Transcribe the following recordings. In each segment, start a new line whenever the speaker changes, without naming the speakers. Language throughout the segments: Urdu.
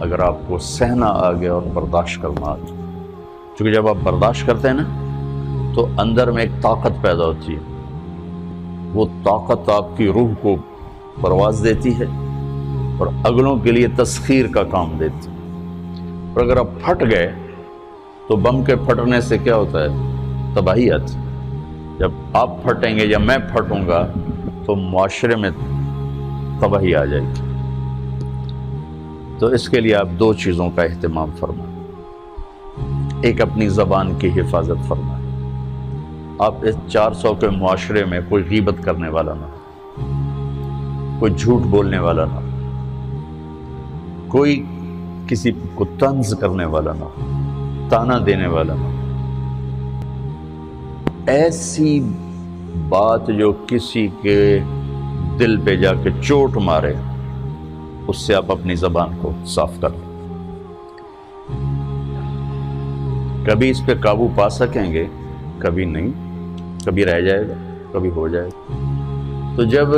اگر آپ کو سہنا آ گیا اور برداشت کرنا آ گیا، چونکہ جب آپ برداشت کرتے ہیں نا تو اندر میں ایک طاقت پیدا ہوتی ہے، وہ طاقت آپ کی روح کو پرواز دیتی ہے اور اگلوں کے لیے تسخیر کا کام دیتی ہے۔ اور اگر آپ پھٹ گئے تو بم کے پھٹنے سے کیا ہوتا ہے؟ تباہی آتی ہے۔ جب آپ پھٹیں گے یا میں پھٹوں گا تو معاشرے میں تباہی آ جائے گی۔ تو اس کے لیے آپ دو چیزوں کا اہتمام فرمائیں۔ ایک، اپنی زبان کی حفاظت فرمائیں۔ آپ اس 400 کے معاشرے میں کوئی غیبت کرنے والا نہ ہو، کوئی جھوٹ بولنے والا نہ ہو، کوئی کسی کو طنز کرنے والا نہ ہو، تانا دینے والا نہ ہو۔ ایسی بات جو کسی کے دل پہ جا کے چوٹ مارے، اس سے آپ اپنی زبان کو صاف کر لیں۔ کبھی اس پہ قابو پا سکیں گے، کبھی نہیں، کبھی رہ جائے گا، کبھی ہو جائے گا۔ تو جب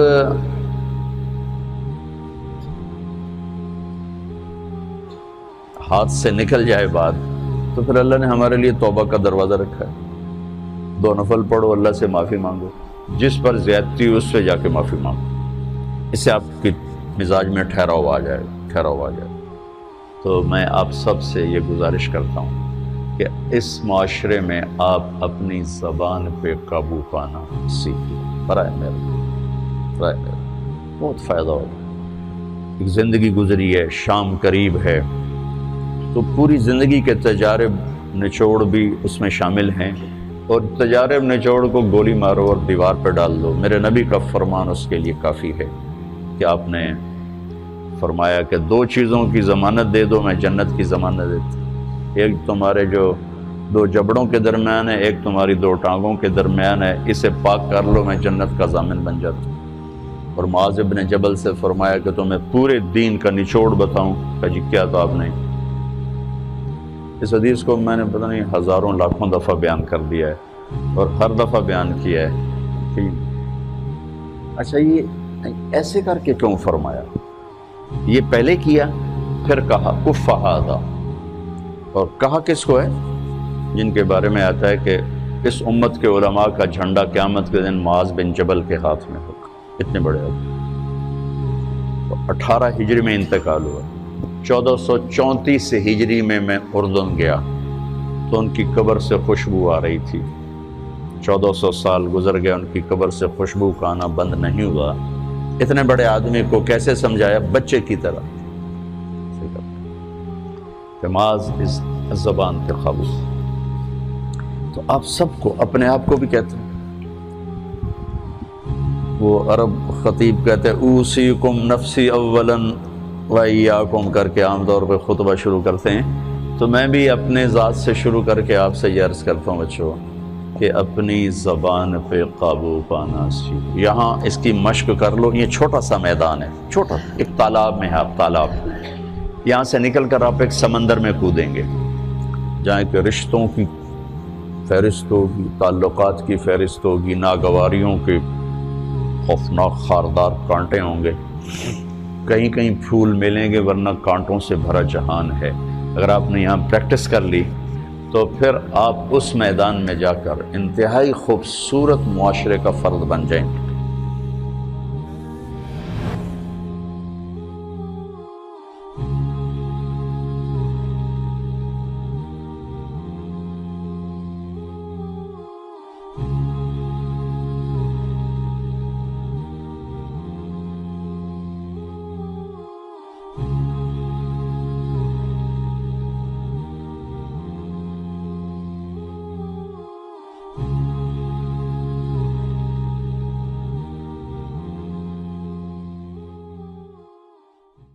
ہاتھ سے نکل جائے بات تو پھر اللہ نے ہمارے لیے توبہ کا دروازہ رکھا ہے۔ 2 نفل پڑھو، اللہ سے معافی مانگو، جس پر زیادتی ہو اس سے جا کے معافی مانگو، اس سے آپ کی مزاج میں ٹھہراؤ آ جائے گا۔ تو میں آپ سب سے یہ گزارش کرتا ہوں کہ اس معاشرے میں آپ اپنی زبان پہ قابو پانا سیکھیں۔ برائے میرے بہت فائدہ ہوگا۔ ایک زندگی گزری ہے، شام قریب ہے، تو پوری زندگی کے تجارب نچوڑ بھی اس میں شامل ہیں، اور تجارب نچوڑ کو گولی مارو اور دیوار پہ ڈال دو۔ میرے نبی کا فرمان اس کے لیے کافی ہے کہ آپ نے فرمایا کہ 2 چیزوں کی ضمانت دے دو، میں جنت کی ضمانت دیتا۔ ایک تمہارے جو 2 جبڑوں کے درمیان ہے، ایک تمہاری 2 ٹانگوں کے درمیان ہے، اسے پاک کر لو، میں جنت کا ضامن بن جاتا ہوں۔ اور معاذ بن جبل سے فرمایا کہ تمہیں پورے دین کا نچوڑ بتاؤں؟ کہ جی کیا؟ تو آپ نے اس حدیث کو میں نے پتہ نہیں ہزاروں لاکھوں دفعہ بیان کر دیا ہے، اور ہر دفعہ بیان کیا ہے کہ اچھا یہ ایسے کر کے کیوں فرمایا؟ یہ پہلے کیا، پھر کہا کف ھذا، اور کہا کس کو ہے؟ جن کے بارے میں آتا ہے کہ اس امت کے علماء کا جھنڈا قیامت کے دن معاذ بن جبل کے ہاتھ میں ہوگا۔ اتنے بڑے آدمی۔ 18 ہجری میں انتقال ہوا، 1434 ہجری میں اردن گیا تو ان کی قبر سے خوشبو آ رہی تھی۔ 1400 سال گزر گیا، ان کی قبر سے خوشبو کا آنا بند نہیں ہوا۔ اتنے بڑے آدمی کو کیسے سمجھایا؟ بچے کی طرح کہ معاذ اس زبان کے قابو۔ تو آپ سب کو، اپنے آپ کو بھی کہتے ہیں، وہ عرب خطیب کہتے ہیں اوصیکم نفسی اولا وایاکم کر کے عام طور پہ خطبہ شروع کرتے ہیں۔ تو میں بھی اپنے ذات سے شروع کر کے آپ سے یہ عرض کرتا ہوں بچوں کہ اپنی زبان پہ قابو پانا سیکھو۔ یہاں اس کی مشق کر لو۔ یہ چھوٹا سا میدان ہے، چھوٹا، ایک تالاب میں ہے، آپ تالاب، یہاں سے نکل کر آپ ایک سمندر میں کودیں گے جہاں کہ رشتوں کی فہرست ہوگی، تعلقات کی فہرست ہوگی، ناگواریوں کے خوفناک خاردار کانٹے ہوں گے، کہیں کہیں پھول ملیں گے ورنہ کانٹوں سے بھرا جہان ہے۔ اگر آپ نے یہاں پریکٹس کر لی تو پھر آپ اس میدان میں جا کر انتہائی خوبصورت معاشرے کا فرد بن جائیں گے۔